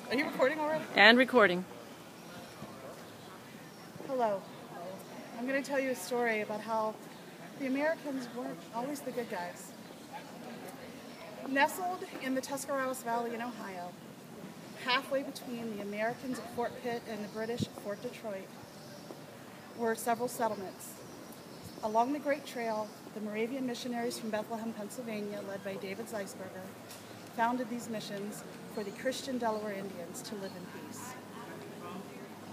Are you recording already? And recording. Hello. I'm going to tell you a story about how the Americans weren't always the good guys. Nestled in the Tuscarawas Valley in Ohio, halfway between the Americans at Fort Pitt and the British at Fort Detroit, were several settlements. Along the Great Trail, the Moravian missionaries from Bethlehem, Pennsylvania, led by David Zeisberger, founded these missions for the Christian Delaware Indians to live in peace.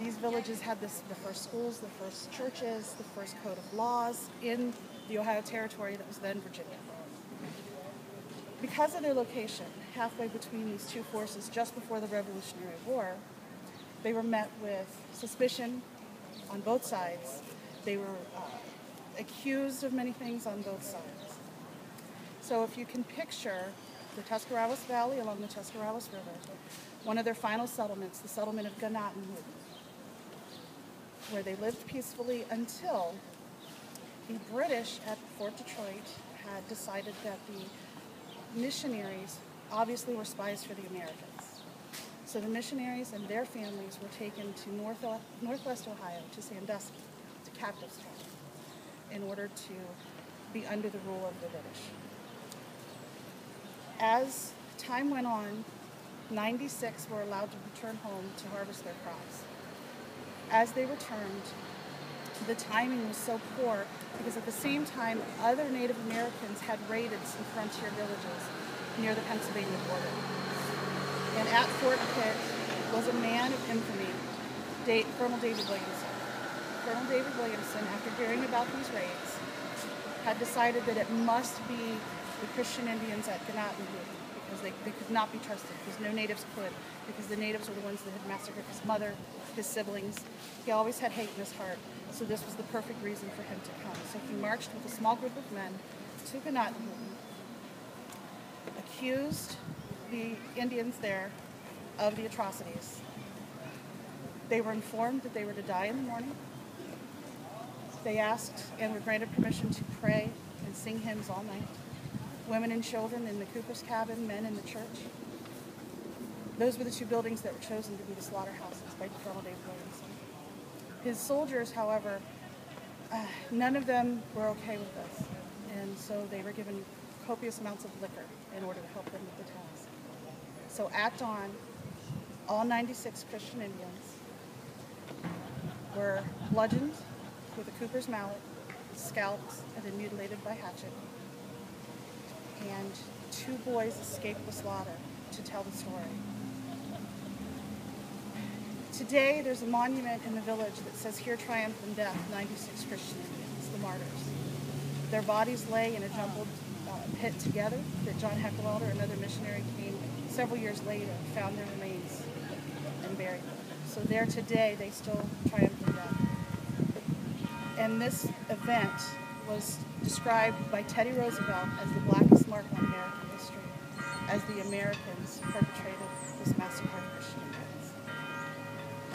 These villages had the first schools, the first churches, the first code of laws in the Ohio Territory that was then Virginia. Because of their location, halfway between these two forces just before the Revolutionary War, they were met with suspicion on both sides. They were accused of many things on both sides. So if you can picture the Tuscarawas Valley along the Tuscarawas River, one of their final settlements, the settlement of Gnadenhutten, where they lived peacefully until the British at Fort Detroit had decided that the missionaries obviously were spies for the Americans. So the missionaries and their families were taken to northwest Ohio, to Sandusky, to captives in order to be under the rule of the British. As time went on, 96 were allowed to return home to harvest their crops. As they returned, the timing was so poor because at the same time, other Native Americans had raided some frontier villages near the Pennsylvania border. And at Fort Pitt was a man of infamy, Colonel David Williamson. Colonel David Williamson, after hearing about these raids, had decided that it must be the Christian Indians at Gnadenhutten because they could not be trusted, because no natives could, because the natives were the ones that had massacred his mother, his siblings. He always had hate in his heart, so this was the perfect reason for him to come. So he marched with a small group of men to Gnadenhutten, accused the Indians there of the atrocities. They were informed that they were to die in the morning. They asked and were granted permission to pray and sing hymns all night. Women and children in the cooper's cabin, men in the church. Those were the two buildings that were chosen to be the slaughterhouses by Colonel David Williamson. His soldiers, however, none of them were okay with this, and so they were given copious amounts of liquor in order to help them with the task. So at dawn, all 96 Christian Indians were bludgeoned with a cooper's mallet, scalped, and then mutilated by hatchet. And 2 boys escaped the slaughter to tell the story. Today, there's a monument in the village that says, "Here triumphed in death 96 Christian Indians, the martyrs." Their bodies lay in a jumbled pit together that John Heckelwelder, another missionary, came several years later, found their remains and buried them. So there today, they still triumph in death. And this event was described by Teddy Roosevelt as the blackest mark on American history, as the Americans perpetrated this massacre of Christian Indians.